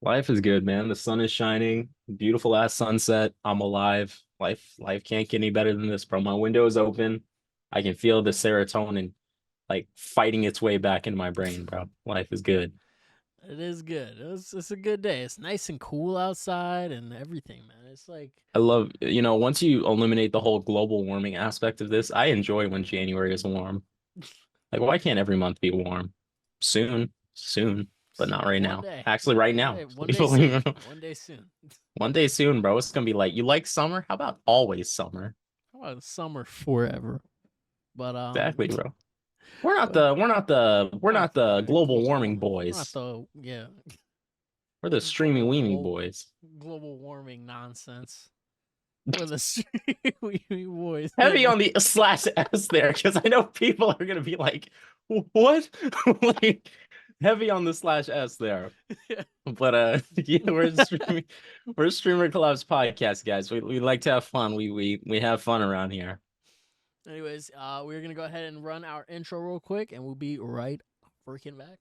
Life is good, man. The sun is shining. Beautiful ass sunset. I'm alive. Life can't get any better than this, bro. My window is open. I can feel the serotonin like fighting its way back into my brain, bro. Life is good. It is good. It's a good day. It's nice and cool outside and everything, man. It's like, I love, once you eliminate the whole global warming aspect of this, I enjoy when January is warm. Like, why can't every month be warm? Soon, but not right one now. day, Actually, right one now. day, one day soon, one day soon. One day soon, bro. It's gonna be like, you like summer? How about always summer? How about summer forever? But Exactly, bro. We're not but the we're not the we're we're not not the the global global warming warming. We're not boys. the We're the streamy global weemy global boys. global warming nonsense. We're the we boys. Heavy on the slash S there, because I know people are gonna be like, what? Like heavy on the slash S there. But yeah, we're Streamer Collabs podcast, guys. We like to have fun. We have fun around here. Anyways, we're gonna go ahead and run our intro real quick, and we'll be right freaking back.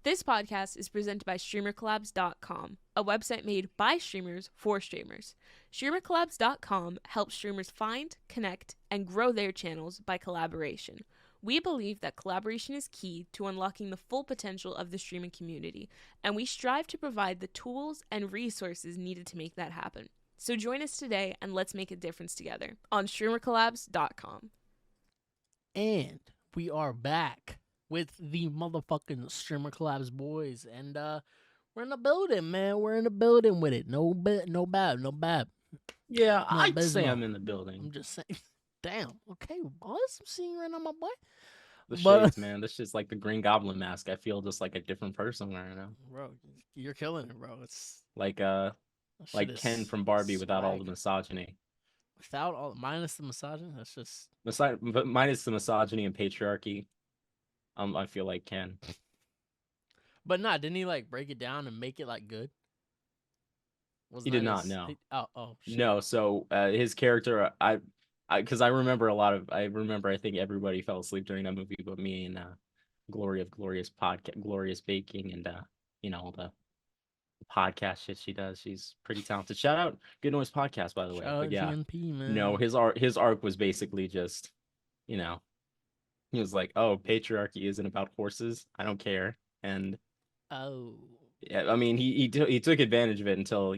This podcast is presented by StreamerCollabs.com, a website made by streamers for streamers. StreamerCollabs.com helps streamers find, connect, and grow their channels by collaboration. We believe that collaboration is key to unlocking the full potential of the streaming community, and we strive to provide the tools and resources needed to make that happen. So join us today and let's make a difference together on StreamerCollabs.com. And we are back with the motherfucking Streamer Collabs boys, and we're in the building, man. We're in the building with it. No bad, no bad. Yeah, No I'd say abysmal. I'm in the building. I'm just saying. Damn. Okay, boys. I'm seeing right now, my boy. The But shades, man. This shit's like the Green Goblin mask. I feel just like a different person wearing it. bro, you're killing it, bro. It's Like that shit like Ken is from Barbie without all the swag. misogyny. Without all minus the misogyny, that's just But minus the misogyny and patriarchy. I feel like Ken. But nah, didn't he like break it down and make it like good? He Wasn't did that not his know. oh shit. No, so his character, because I remember I remember I think everybody fell asleep during that movie, but me and Glory of Glorious podcast, Glorious Baking, and the podcast shit she does. She's pretty talented. Shout out Good Noise Podcast, by the way. Shout But out yeah, GNP, no, man. his arc was basically just, you know, he was like, oh, patriarchy isn't about horses. I don't care. And Oh. yeah, I mean, he took advantage of it until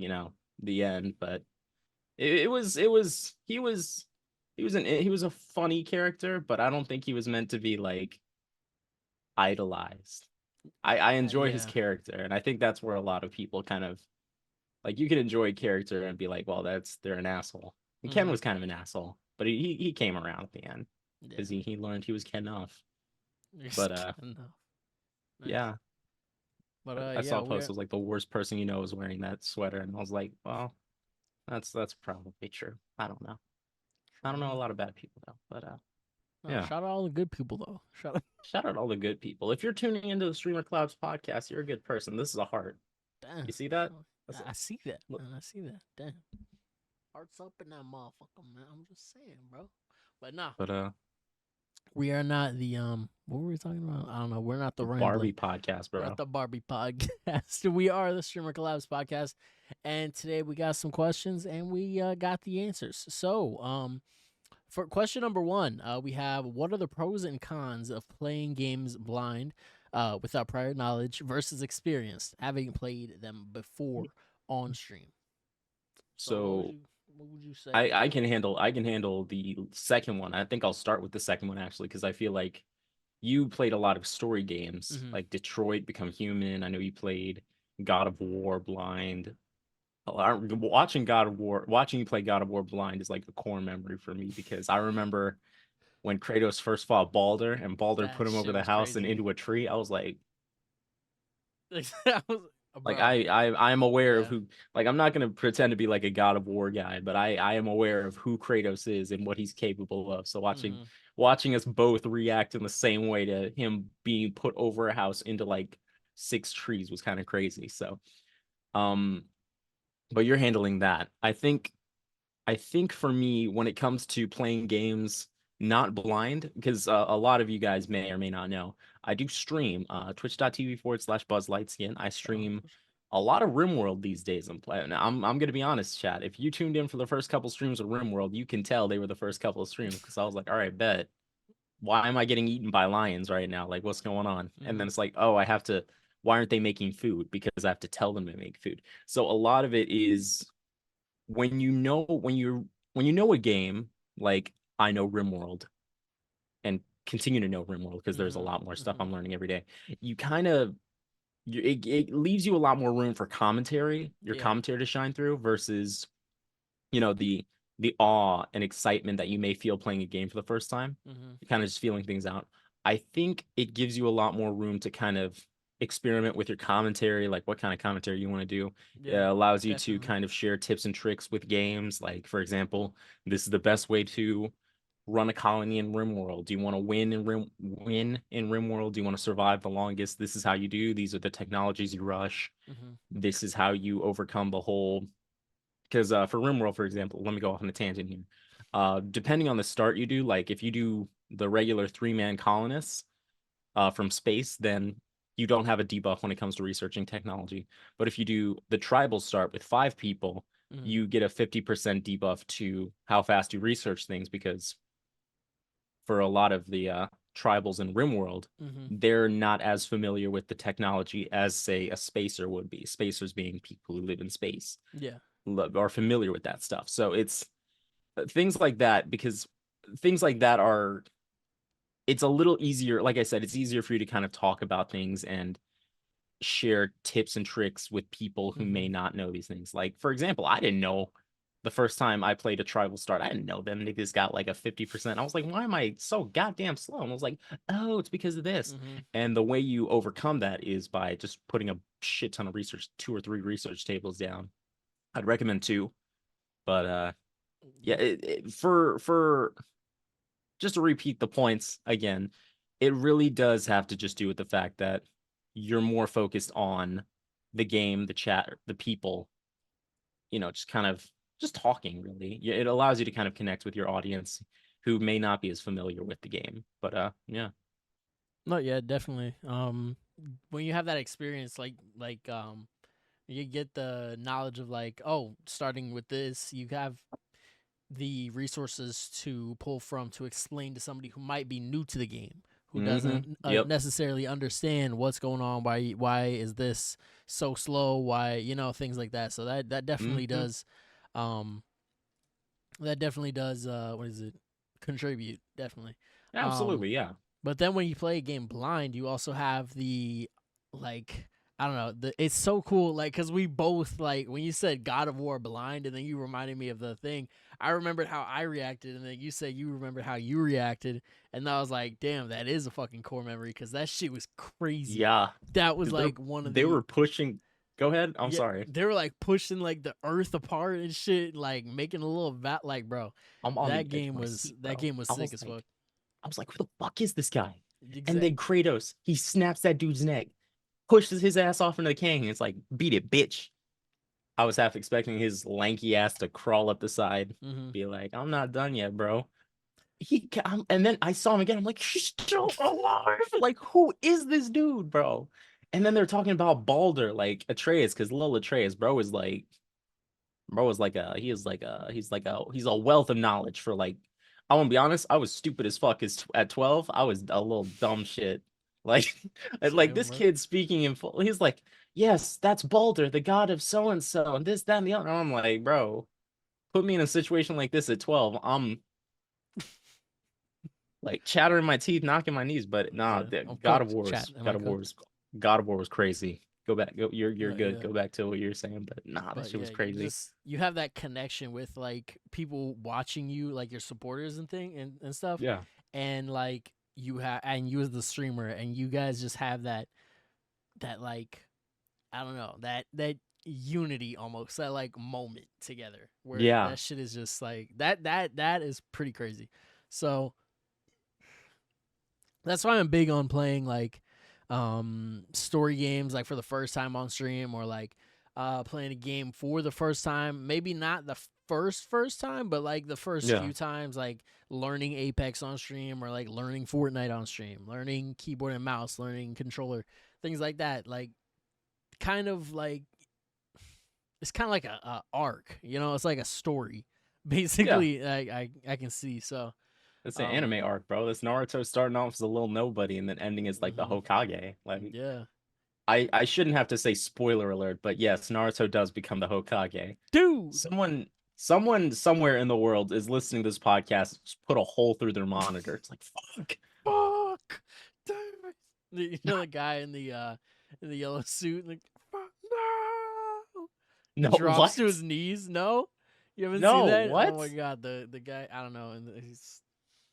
the end, but it was he was a funny character, but I don't think he was meant to be like idolized. I enjoy his Yeah. character, and I think that's where a lot of people kind of like you can enjoy a character and be like, well, they're an asshole. And Ken Mm-hmm. was kind of an asshole, but he came around at the end Yeah. because he learned he was Ken enough. You're But enough. Nice. yeah, But I yeah, saw a post we're that was like the worst person you know is wearing that sweater, and I was like, well, that's probably true. I don't know. I don't know a lot of bad people though, but no, yeah. shout out all the good people though. Shout out. Shout out all the good people. If you're tuning into the Streamer Clouds podcast, you're a good person. This is a heart. Damn. You see that? I see that. Look, Man, I see that. Damn. Hearts up in that motherfucker, man. I'm just saying, bro. But nah, but we are not the what were we talking about? I don't know. We're not the Barbie rambling. podcast, We're bro. at the Barbie podcast. We are the Streamer Collabs podcast, and today we got some questions and we got the answers. So, for question number one, we have what are the pros and cons of playing games blind, without prior knowledge versus experience, having played them before on stream. So, So what would you say? I can handle the second one. I think I'll start with the second one actually, because I feel like you played a lot of story games Mm-hmm. like Detroit Become Human. I know you played God of War blind. Watching you play God of War blind is like a core memory for me because I remember when Kratos first fought Balder and Balder That put him over shit the was house and crazy. into a tree. I was like, That was, like bro. I'm aware of Yeah. who, like I'm not gonna pretend to be like a God of War guy, but I am aware of who Kratos is and what he's capable of. So Mm-hmm. watching us both react in the same way to him being put over a house into like six trees was kind of crazy. So um but you're handling that. I think for me, when it comes to playing games not blind, because a lot of you guys may or may not know, I do stream twitch.tv/BuzzLightskin. I Oh, stream a lot of RimWorld these days I'm playing. I'm gonna be honest, chat. If you tuned in for the first couple streams of RimWorld, you can tell they were the first couple of streams because I was like, all right, bet. Why am I getting eaten by lions right now? Like, what's going on? And then it's like, oh, I have to. Why aren't they making food? Because I have to tell them to make food. So a lot of it is when you know a game, like I know RimWorld and continue to know RimWorld because there's a lot more stuff I'm learning every day. You kind of it leaves you a lot more room for commentary, your commentary to shine through versus, the awe and excitement that you may feel playing a game for the first time. Kind of just feeling things out. I think it gives you a lot more room to kind of experiment with your commentary, like what kind of commentary you want to do. It allows you to kind of share tips and tricks with games. Like, for example, this is the best way to run a colony in RimWorld. Do you want to win in RimWorld? Do you want to survive the longest? This is how you do. These are the technologies you rush. This is how you overcome the whole. Because for RimWorld, for example, let me go off on a tangent here. Depending on the start you do, like if you do the regular 3-man colonists from space, then you don't have a debuff when it comes to researching technology. But if you do the tribal start with 5 people, you get a 50% debuff to how fast you research things, because for a lot of the tribals in RimWorld, they're not as familiar with the technology as, say, a spacer would be. Spacers being people who live in space. Are familiar with that stuff. So it's things like that, because things like that are, it's a little easier. Like I said, it's easier for you to kind of talk about things and share tips and tricks with people who may not know these things. Like, for example, I didn't know the first time I played a tribal start, I didn't know them niggas got like a 50%. I was like, why am I so goddamn slow? And I was like, oh, it's because of this. And the way you overcome that is by just putting a shit ton of research, 2 or 3 research tables down. I'd recommend 2, but for just to repeat the points again, it really does have to just do with the fact that you're more focused on the game, the chat, the people, just kind of just talking, really. It allows you to kind of connect with your audience who may not be as familiar with the game. But yeah. No, yeah, definitely. When you have that experience, you get the knowledge of like, oh, starting with this, you have the resources to pull from to explain to somebody who might be new to the game, who doesn't necessarily understand what's going on. Why is this so slow? Why, things like that. So that definitely does, what is it? Contribute, definitely. Absolutely, yeah. But then when you play a game blind, you also have the, like, I don't know, it's so cool, like, because we both, like, when you said God of War blind, and then you reminded me of the thing, I remembered how I reacted, and then you said you remembered how you reacted, and I was like, damn, that is a fucking core memory, because that shit was crazy. Yeah. That was, like, one of They were pushing... Go ahead. I'm sorry. They were, like, pushing, like, the earth apart and shit, like, making a little like, bro, that game was sick as fuck. I was like, who the fuck is this guy? Exactly. And then Kratos, he snaps that dude's neck, pushes his ass off into the king, and it's like, beat it, bitch. I was half expecting his lanky ass to crawl up the side, be like, I'm not done yet, bro. And then I saw him again. I'm like, he's still alive. Like, who is this dude, bro? And then they're talking about Baldur, like Atreus, because little Atreus, he's a wealth of knowledge for, like, I want to be honest, I was stupid as fuck at 12. I was a little dumb shit. Like, this kid speaking in full, he's like, yes, that's Baldur, the god of so-and-so, and this, that, and the other. And I'm like, bro, put me in a situation like this at 12. I'm like chattering my teeth, knocking my knees, but nah, God of War was crazy. Go back. You're good. Go back to what you're saying. But nah, that shit was crazy. You have that connection with, like, people watching you, like your supporters and and stuff. Yeah. And like you as the streamer, and you guys just have that like, I don't know, that unity almost, that like moment together where that shit is just like that is pretty crazy. So that's why I'm big on playing like story games, like for the first time on stream, or like playing a game for the first time, maybe not the first time, but like the first few times, like learning Apex on stream, or like learning Fortnite on stream, learning keyboard and mouse, learning controller, things like that, like kind of like it's kind of like a arc, you know. It's like a story, basically. I can see. So It's an anime arc, bro. This Naruto starting off as a little nobody and then ending as like the mhm. Hokage. Like Yeah, I shouldn't have to say spoiler alert, but yes, Naruto does become the Hokage. dude. Someone somewhere in the world is listening to this podcast, just put a hole through their monitor. It's like fuck. Fuck. Damn it. You know the guy in the yellow suit, like fuck no. No, Drops what? to his knees. No, you haven't No, seen that. what? Oh my god, the guy. I don't know. And he's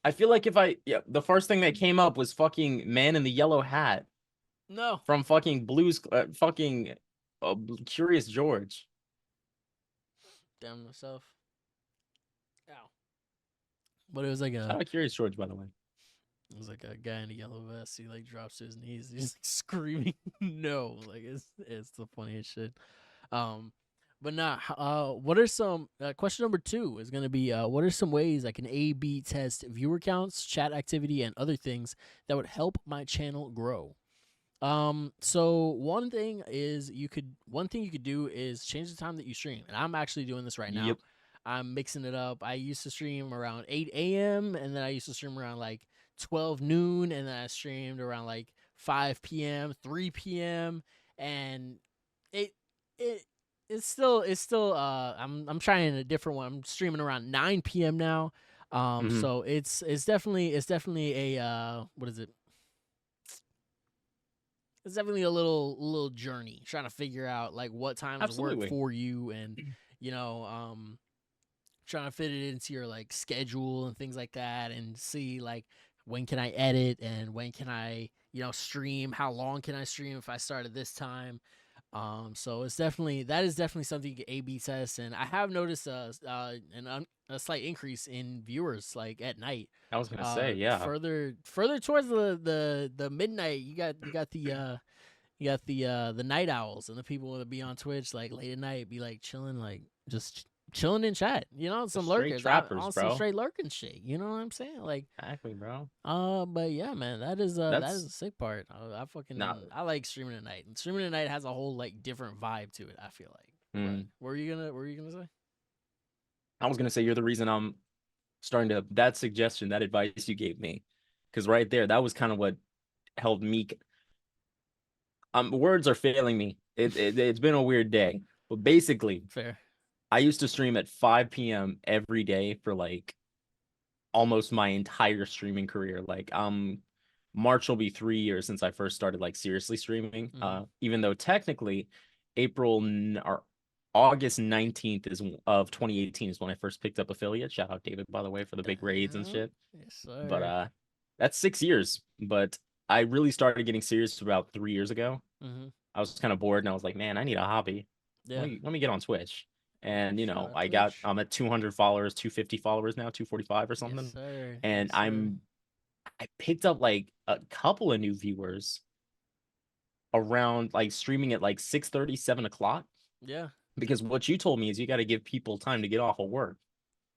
I feel like if the first thing that came up was fucking man in the yellow hat no. from fucking Curious George. Damn myself. Ow. But it was like Shout out Curious George, by the way. it was like a guy in a yellow vest. He like drops to his knees. He's like screaming no. Like it's the funniest shit. But nah. What are some question number 2 is gonna be what are some ways I can A/B test viewer counts, chat activity, and other things that would help my channel grow? So one thing you could do is change the time that you stream, and I'm actually doing this right now. Yep. I'm mixing it up. I used to stream around 8 a.m. and then I used to stream around like 12 noon, and then I streamed around like 5 p.m., 3 p.m. and it it it's still I'm trying a different one. I'm streaming around 9 p.m. now. Mhm. So it's definitely a what is it? It's definitely a little journey trying to figure out like what times work Absolutely. for you, and you know trying to fit it into your like schedule and things like that, and see like when can I edit and when can I stream, how long can I stream if I start at this time. So that is definitely something you can A/B test, and I have noticed a slight increase in viewers like at night. I was gonna say, yeah. Further towards the midnight, you got the night owls and the people that be on Twitch like late at night, be like chilling, like just chilling in chat. Some Straight lurkers, trappers, on some bro. straight lurking shit. You know what I'm saying? Like, Exactly, bro. but yeah, man, that is the That's sick part. I fucking not. I like streaming at night. And streaming at night has a whole like different vibe to it, I feel like. But what were you gonna say? I was gonna say you're the reason I'm starting to that suggestion, that advice you gave me, because right there, that was kind of what helped me. Words are failing me. It's been a weird day, but basically, Fair. I used to stream at 5 p.m. every day for like almost my entire streaming career. Like March will be 3 years since I first started like seriously streaming. Even though technically or August 19th of 2018 is when I first picked up affiliate. Shout out David, by the way, for the big raids and shit. Yes, sir. But that's 6 years. But I really started getting serious about 3 years ago. I was kind of bored and I was like, man, I need a hobby. Yeah. Let me get on Twitch. And Shout out I'm at 200 followers, 250 followers now, 245 or something. Yes, sir. And Yes, sir. I picked up like a couple of new viewers around like streaming at like 6:30, 7 o'clock. Yeah. Because what you told me is you got to give people time to get off of work.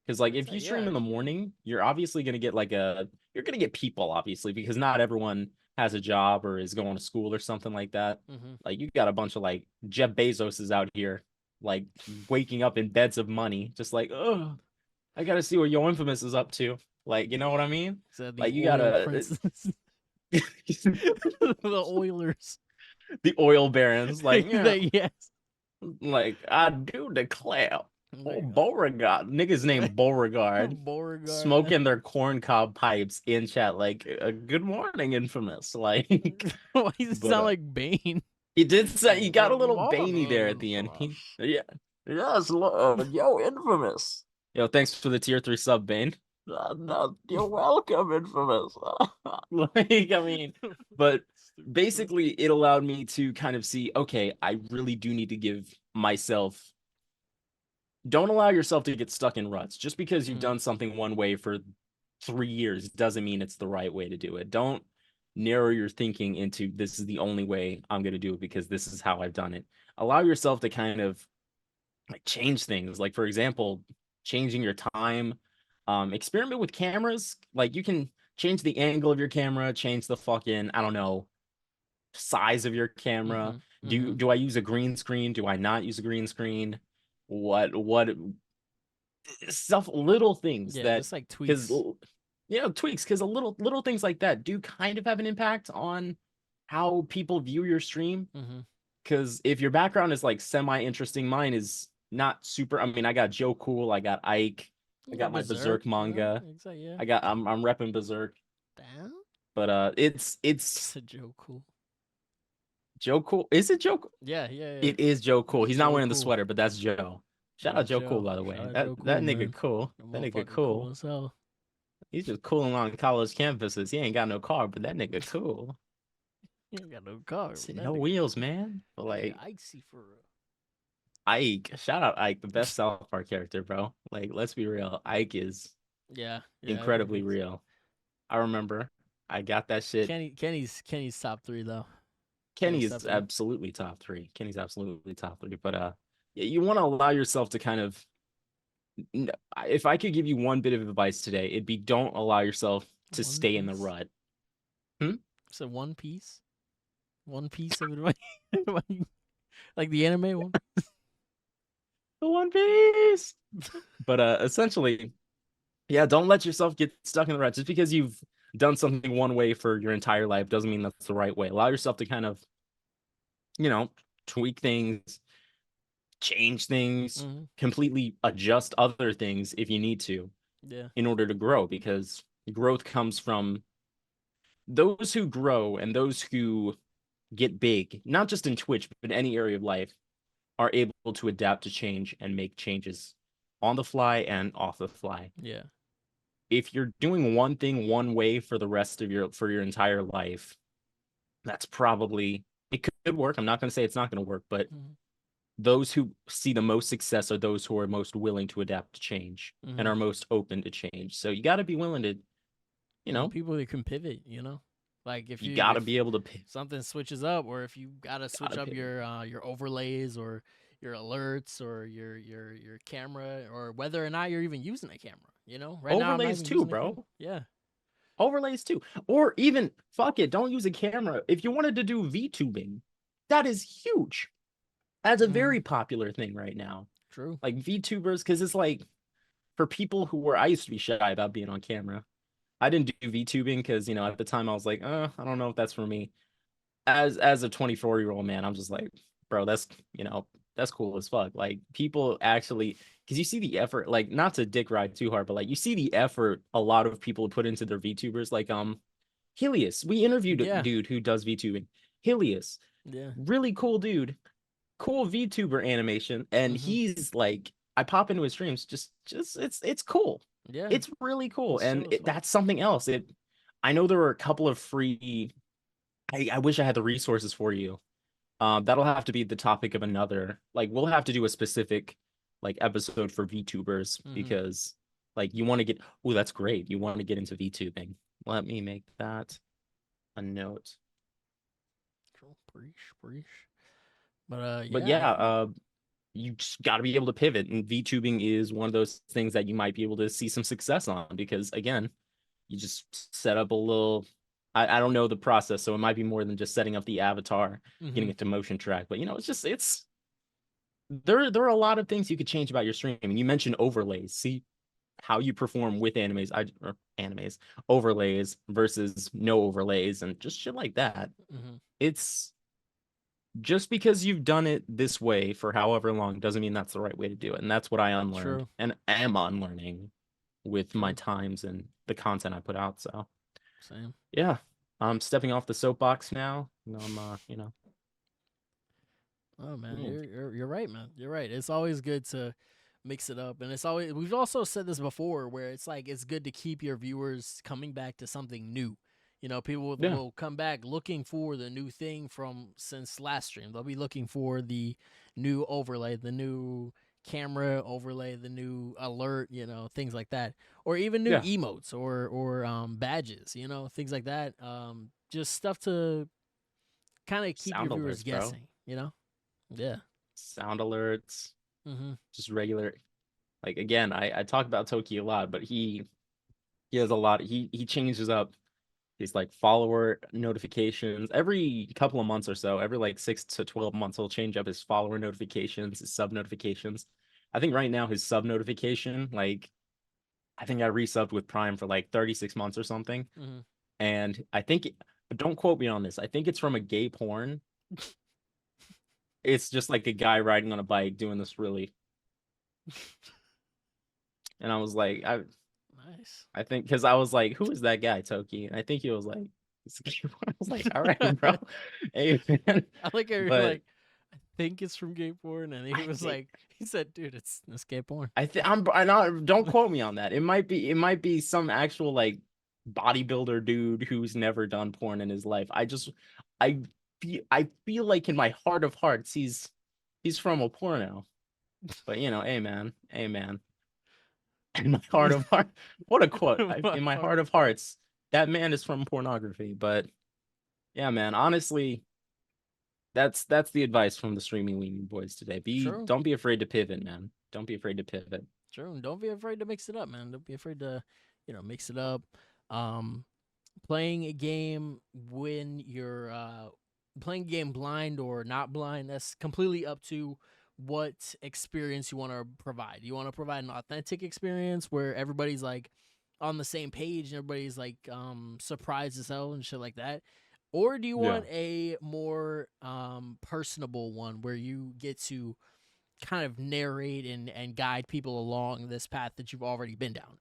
Because like if you stream in the morning, you're obviously gonna get you're gonna get people, obviously, because not everyone has a job or is going to school or something like that. Like you got a bunch of like Jeff Bezos is out here like waking up in beds of money, just like, oh, I gotta see what Yo Infamous is up to. Like, you know what I mean? Like you gotta the Oilers. The oil barons, like, yeah. Yes. Like, I do declare. Oh, Beauregard. Niggas named Beauregard. Beauregard. Smoking their corncob pipes in chat. Like, good morning, Infamous. Like, why does it sound like Bane? He did say he got a little Baney there at the end. Yeah. Yes, yo, Infamous. Yo, thanks for the tier 3 sub, Bane. No, you're welcome, Infamous. Like, I mean, but basically it allowed me to kind of see, okay, I really do need to give myself. Don't allow yourself to get stuck in ruts. Just because you've done something one way for 3 years doesn't mean it's the right way to do it. Don't narrow your thinking into this is the only way I'm going to do it because this is how I've done it. Allow yourself to kind of like change things. Like, for example, changing your time. Experiment with cameras. Like, you can change the angle of your camera, change the fucking, I don't know, size of your camera. Do I use a green screen? Do I not use a green screen? What stuff, little things Yeah, that, just like because tweaks. tweaks, because a little things like that do kind of have an impact on how people view your stream. Mm-hmm. Because if your background is like semi-interesting, mine is not super. I mean, I got Joe Cool, I got Ike, I You got got my Berserk, Berserk manga, yeah. I'm repping Berserk, Damn. but it's It's a joke. Cool. Joe Cool. Is it Joe? Yeah, yeah, yeah. It is Joe Cool. It's He's not Joe wearing the Cool. sweater, but that's Joe. Shout out That's Joe Cool, Joe. by the Shout way. out That Joe that Cool, nigga man. cool. That That nigga motherfucker cool cool. as hell. He's just cooling on college campuses. He ain't got no car, but that nigga cool. He ain't got no car. Said, But that no nigga wheels, cool. man. But That nigga like icy for real. Ike, shout out Ike, the best South Park character, bro. Like, let's be real. Ike is Yeah, yeah. incredibly real. I remember I got that shit. Kenny's top 3 though. Kenny Kenny's top is 3. absolutely top 3. Kenny's absolutely top 3. But yeah, you want to allow yourself to kind of, if I could give you one bit of advice today, it'd be don't allow yourself to One stay in the Piece. rut. Hmm? So One Piece. One Piece of advice. Like the anime one. The One Piece. But essentially, yeah, don't let yourself get stuck in the rut. Just because you've done something one way for your entire life doesn't mean that's the right way. Allow yourself to kind of, tweak things, change things, Mm-hmm. completely adjust other things if you need to Yeah. in order to grow, because growth comes from those who grow and those who get big, not just in Twitch, but in any area of life, are able to adapt to change and make changes on the fly and off the fly. Yeah. If you're doing one thing one way for the rest of your entire life, that's probably, it could work. I'm not going to say it's not going to work, but Mm-hmm. those who see the most success are those who are most willing to adapt to change and are most open to change. So you got to be willing to, people that can pivot, like if you got to if be able to something switches up, or if you gotta switch up pivot. your overlays or your alerts or your camera, or whether or not you're even using a camera. Right now I'm not Overlays even too, using a camera. bro. Yeah. Overlays too. Or even, fuck it, don't use a camera. If you wanted to do VTubing, that is huge. That's a very popular thing right now. True. Like VTubers, because it's like, for people who were, I used to be shy about being on camera. I didn't do VTubing because, at the time I was like, I don't know if that's for me. As a 24-year-old man, I'm just like, bro, that's cool as fuck. Like, people actually, because you see the effort, like, not to dick ride too hard, but like you see the effort a lot of people put into their VTubers. Like Helios. We interviewed a Yeah. dude who does VTubing. Helios. Yeah. Really cool dude. Cool VTuber animation. And he's like, I pop into his streams, just it's cool. Yeah. It's really cool. It's And chill as fuck. that's something else. I know there were a couple of free, I wish I had the resources for you. That'll have to be the topic of another. Like, we'll have to do a specific like episode for VTubers, because like you want to get, oh, that's great. You want to get into VTubing. Let me make that a note. But yeah, you just got to be able to pivot, and VTubing is one of those things that you might be able to see some success on, because again, you just set up a little, I don't know the process, so it might be more than just setting up the avatar, getting it to motion track, but it's there are a lot of things you could change about your stream. And you mentioned overlays. See how you perform with animes, overlays versus no overlays, and just shit like that. It's just because you've done it this way for however long doesn't mean that's the right way to do it. And that's what I unlearned and am unlearning with my times and the content I put out. So same. Yeah. I'm stepping off the soapbox now. I'm Oh man, you're right, man. You're right. It's always good to mix it up, and we've also said this before, where it's like it's good to keep your viewers coming back to something new. People will come back looking for the new thing from since last stream. They'll be looking for the new overlay, the new camera overlay, the new alert, things like that, or even new emotes or badges, things like that. Just stuff to kind of keep sound your viewers alerts, bro. guessing, Yeah. Sound alerts. Just regular. Like, again, I talk about Toki a lot, but he has a lot. He changes up these like follower notifications every couple of months or so. Every like 6 to 12 months, he'll change up his follower notifications, his sub notifications. I think right now his sub notification, like I think I resubbed with Prime for like 36 months or something. Mm-hmm. And I think, but don't quote me on this. I think it's from a gay porn. It's just like a guy riding on a bike doing this really. And I was like, Nice. I think because I was like, who is that guy, Toki? And I think he was like, I was like, all right, bro. Hey, man. I like how you're But like, I think it's from gay porn, and he I was think like, he said, dude, it's gay porn. I not don't quote me on that. It might be some actual like bodybuilder dude who's never done porn in his life. I I feel like in my heart of hearts he's from a porno. But you know, hey man, hey man. In my heart of heart, what a quote. In my heart of hearts, that man is from pornography. But yeah, man, honestly, that's the advice from the streaming weenie boys today. True. Don't be afraid to pivot, man. Don't be afraid to pivot. True. And don't be afraid to mix it up, man. Don't be afraid to, mix it up. Um, Playing a game when you're playing a game blind or not blind, that's completely up to what experience you want to provide. You want to provide an authentic experience where everybody's like on the same page and everybody's like surprised as hell and shit like that. Or do you Yeah. want a more personable one where you get to kind of narrate and guide people along this path that you've already been down,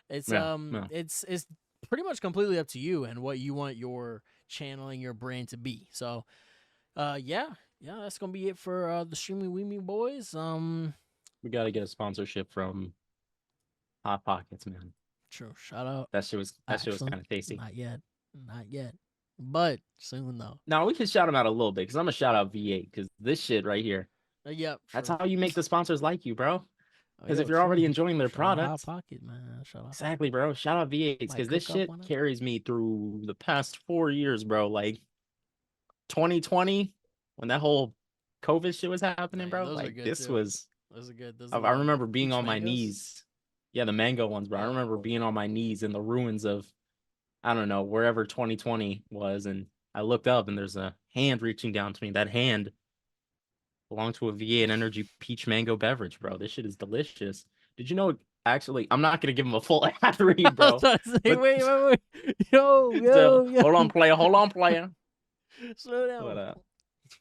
It's Yeah, yeah. it's pretty much completely up to you and what you want your channeling your brain to be. So yeah, that's gonna be it for the Streaming Weemy boys. We gotta get a sponsorship from Hot Pockets, man. True. Shout out. That shit was Actually, kind of tasty. not yet. Not yet. But soon though. Now we can shout them out a little bit because I'm gonna shout out V8 because this shit right here. Yep. That's true. how you make the sponsors like you, bro. Because Yo, if you're already true. enjoying their Shout out Hot product, Pocket, man. Shout out. exactly, bro. Shout out V8s Might because this cook up shit one of them. carries me through the past 4 years, bro. Like 2020, when that whole COVID shit was happening, Yeah, bro. those are Like good, this too. was. Those are good. Those I remember being peach on my mangoes? knees. Yeah, the mango ones, bro. I Yeah. remember being on my knees in the ruins of, I don't know, wherever 2020 was, and I looked up and there's a hand reaching down to me. That hand belonged to a V8 Energy Peach Mango beverage, bro. This shit is delicious. Did you know? Actually, I'm not gonna give him a full ad read, bro. I was about to say, But- wait. Yo, So, yo. hold on, player. Slow down.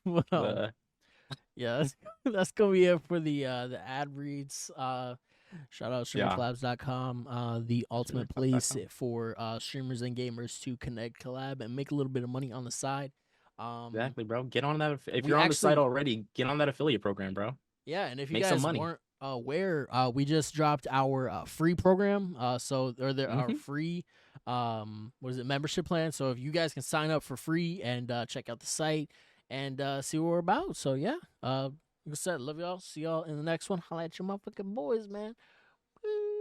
But, Wow. Yeah, that's gonna be it for the ad reads. Shout out StreamerCollabs.com, the ultimate place for streamers and gamers to connect, collab, and make a little bit of money on the side. Exactly, bro. Get on that. If we you're on the site actually- already, get on that affiliate program, bro. Yeah, and if you Make some guys money. weren't aware, we just dropped our free program. Our free what is it, membership plan. So if you guys can sign up for free and check out the site and see what we're about. So yeah, like I said, love y'all. See y'all in the next one. Holla at your motherfucking boys, man. Woo.